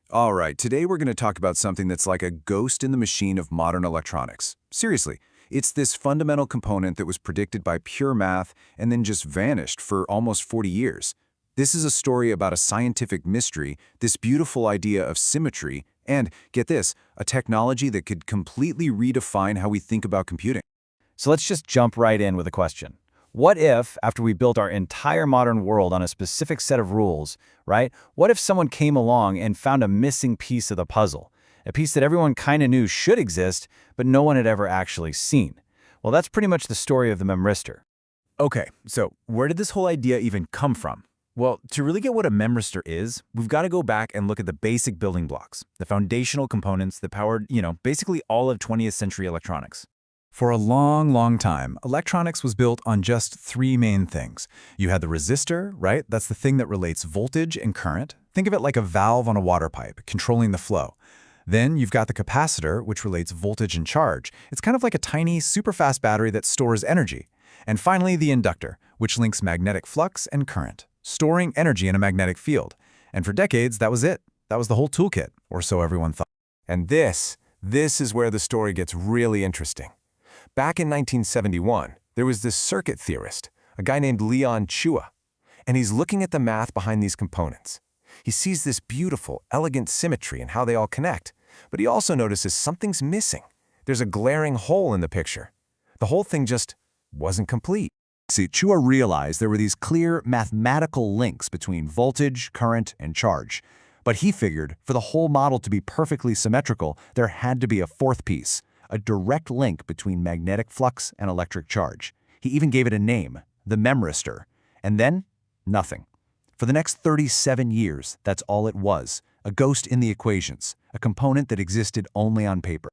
All right, today we're going to talk about something that's like a ghost in the machine of modern electronics. Seriously, it's this fundamental component that was predicted by pure math and then just vanished for almost 40 years. This is a story about a scientific mystery, this beautiful idea of symmetry, and, get this, a technology that could completely redefine how we think about computing. So let's just jump right in with a question. What if, after we built our entire modern world on a specific set of rules, right? What if someone came along and found a missing piece of the puzzle? A piece that everyone kind of knew should exist, but no one had ever actually seen. Well, that's pretty much the story of the Memristor. Okay, so where did this whole idea even come from? Well, to really get what a memristor is, we've got to go back and look at the basic building blocks, the foundational components that powered, basically all of 20th century electronics. For a long, long time, electronics was built on just three main things. You had the resistor, right? That's the thing that relates voltage and current. Think of it like a valve on a water pipe, controlling the flow. Then you've got the capacitor, which relates voltage and charge. It's kind of like a tiny, super fast battery that stores energy. And finally, the inductor, which links magnetic flux and current, storing energy in a magnetic field. And for decades, that was it. That was the whole toolkit, or so everyone thought. And this is where the story gets really interesting. Back in 1971, there was this circuit theorist, a guy named Leon Chua, and he's looking at the math behind these components. He sees this beautiful, elegant symmetry in how they all connect, but he also notices something's missing. There's a glaring hole in the picture. The whole thing just wasn't complete. See, Chua realized there were these clear mathematical links between voltage, current, and charge. But he figured for the whole model to be perfectly symmetrical, there had to be a fourth piece, a direct link between magnetic flux and electric charge. He even gave it a name, the Memristor. And then, nothing. For the next 37 years, that's all it was, a ghost in the equations, a component that existed only on paper.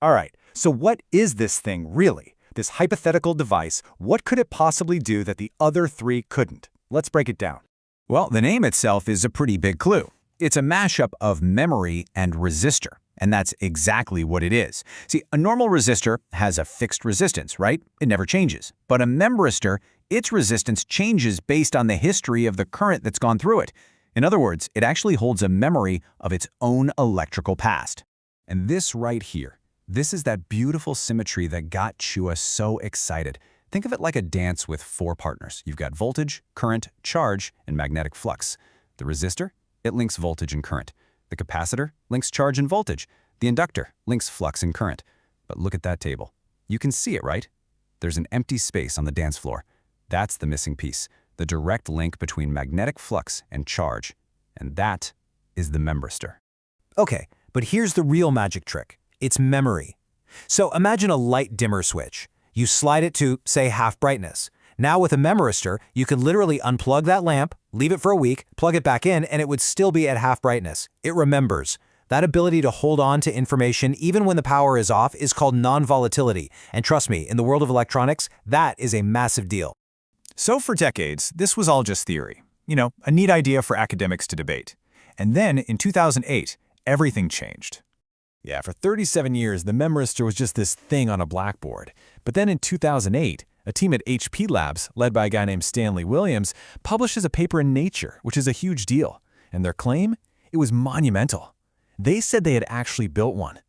All right, so what is this thing really? This hypothetical device, what could it possibly do that the other three couldn't? Let's break it down. Well, the name itself is a pretty big clue. It's a mashup of memory and resistor. And that's exactly what it is. See, a normal resistor has a fixed resistance, right? It never changes. But a memristor, its resistance changes based on the history of the current that's gone through it. In other words, it actually holds a memory of its own electrical past. And this right here, this is that beautiful symmetry that got Chua so excited. Think of it like a dance with four partners. You've got voltage, current, charge, and magnetic flux. The resistor, it links voltage and current. The capacitor links charge and voltage. The inductor links flux and current. But look at that table. You can see it, right? There's an empty space on the dance floor. That's the missing piece, the direct link between magnetic flux and charge. And that is the memristor. Okay, but here's the real magic trick. It's memory. So imagine a light dimmer switch. You slide it to, say, half brightness. Now with a memristor, you could literally unplug that lamp, leave it for a week, plug it back in, and it would still be at half brightness. It remembers. That ability to hold on to information even when the power is off is called non-volatility. And trust me, in the world of electronics, that is a massive deal. So for decades, this was all just theory. A neat idea for academics to debate. And then in 2008, everything changed. Yeah, for 37 years, the memristor was just this thing on a blackboard. But then in 2008, a team at HP Labs, led by a guy named Stanley Williams, publishes a paper in Nature, which is a huge deal. And their claim? It was monumental. They said they had actually built one.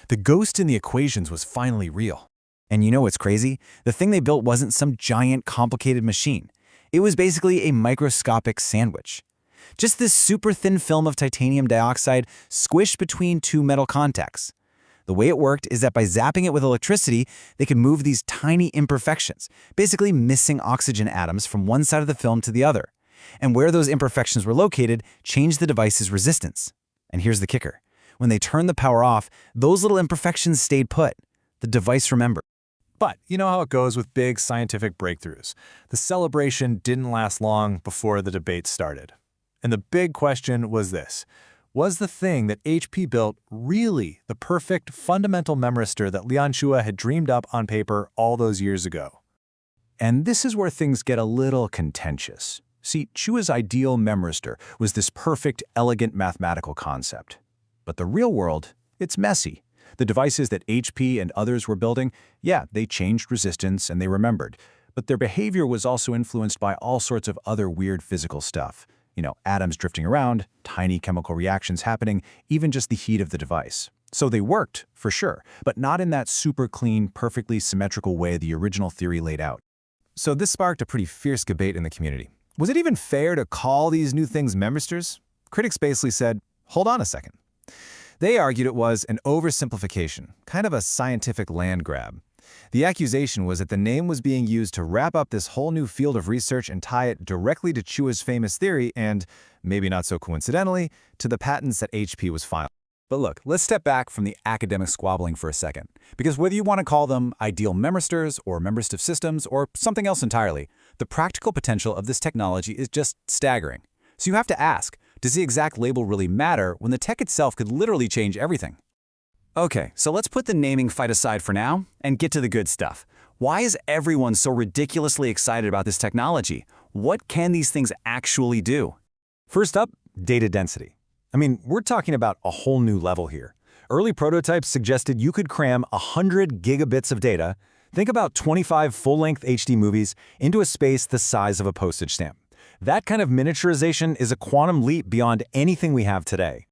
The ghost in the equations was finally real. And you know what's crazy? The thing they built wasn't some giant, complicated machine. It was basically a microscopic sandwich. Just this super thin film of titanium dioxide squished between two metal contacts. The way it worked is that by zapping it with electricity, they could move these tiny imperfections, basically missing oxygen atoms from one side of the film to the other. And where those imperfections were located changed the device's resistance. And here's the kicker. When they turned the power off, those little imperfections stayed put. The device remembered. But you know how it goes with big scientific breakthroughs. The celebration didn't last long before the debate started. And the big question was this. Was the thing that HP built really the perfect fundamental memristor that Leon Chua had dreamed up on paper all those years ago? And this is where things get a little contentious. See, Chua's ideal memristor was this perfect, elegant mathematical concept. But the real world, it's messy. The devices that HP and others were building, yeah, they changed resistance and they remembered. But their behavior was also influenced by all sorts of other weird physical stuff. Atoms drifting around, tiny chemical reactions happening, even just the heat of the device. So they worked, for sure, but not in that super clean, perfectly symmetrical way the original theory laid out. So this sparked a pretty fierce debate in the community. Was it even fair to call these new things memristors? Critics basically said, hold on a second. They argued it was an oversimplification, kind of a scientific land grab. The accusation was that the name was being used to wrap up this whole new field of research and tie it directly to Chua's famous theory and, maybe not so coincidentally, to the patents that HP was filing. But look, let's step back from the academic squabbling for a second. Because whether you want to call them ideal memristors or memristive systems or something else entirely, the practical potential of this technology is just staggering. So you have to ask, does the exact label really matter when the tech itself could literally change everything? Okay, so let's put the naming fight aside for now and get to the good stuff. Why is everyone so ridiculously excited about this technology? What can these things actually do? First up, data density. I mean, we're talking about a whole new level here. Early prototypes suggested you could cram 100 gigabits of data, think about 25 full-length HD movies, into a space the size of a postage stamp. That kind of miniaturization is a quantum leap beyond anything we have today.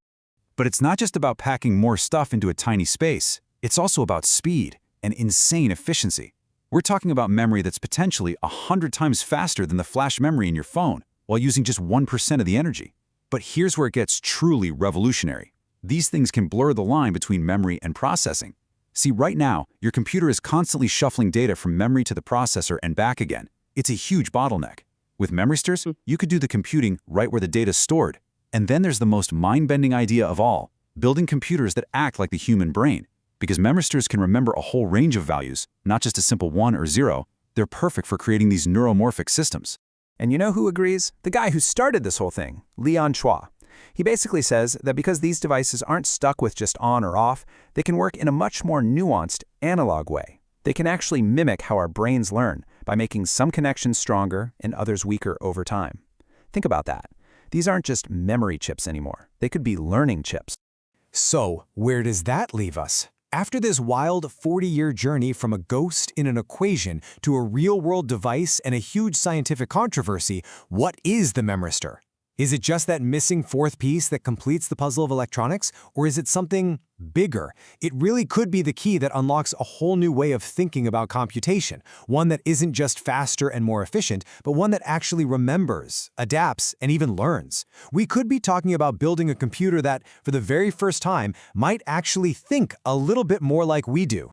But it's not just about packing more stuff into a tiny space. It's also about speed and insane efficiency. We're talking about memory that's potentially 100 times faster than the flash memory in your phone, while using just 1% of the energy. But here's where it gets truly revolutionary. These things can blur the line between memory and processing. See, right now, your computer is constantly shuffling data from memory to the processor and back again. It's a huge bottleneck. With memristors, you could do the computing right where the data's stored. And then there's the most mind-bending idea of all, building computers that act like the human brain. Because memristors can remember a whole range of values, not just a simple 1 or 0. They're perfect for creating these neuromorphic systems. And you know who agrees? The guy who started this whole thing, Leon Chua. He basically says that because these devices aren't stuck with just on or off, they can work in a much more nuanced, analog way. They can actually mimic how our brains learn by making some connections stronger and others weaker over time. Think about that. These aren't just memory chips anymore. They could be learning chips. So, where does that leave us? After this wild 40-year journey from a ghost in an equation to a real-world device and a huge scientific controversy, what is the memristor? Is it just that missing fourth piece that completes the puzzle of electronics, or is it something bigger? It really could be the key that unlocks a whole new way of thinking about computation, one that isn't just faster and more efficient, but one that actually remembers, adapts, and even learns. We could be talking about building a computer that, for the very first time, might actually think a little bit more like we do.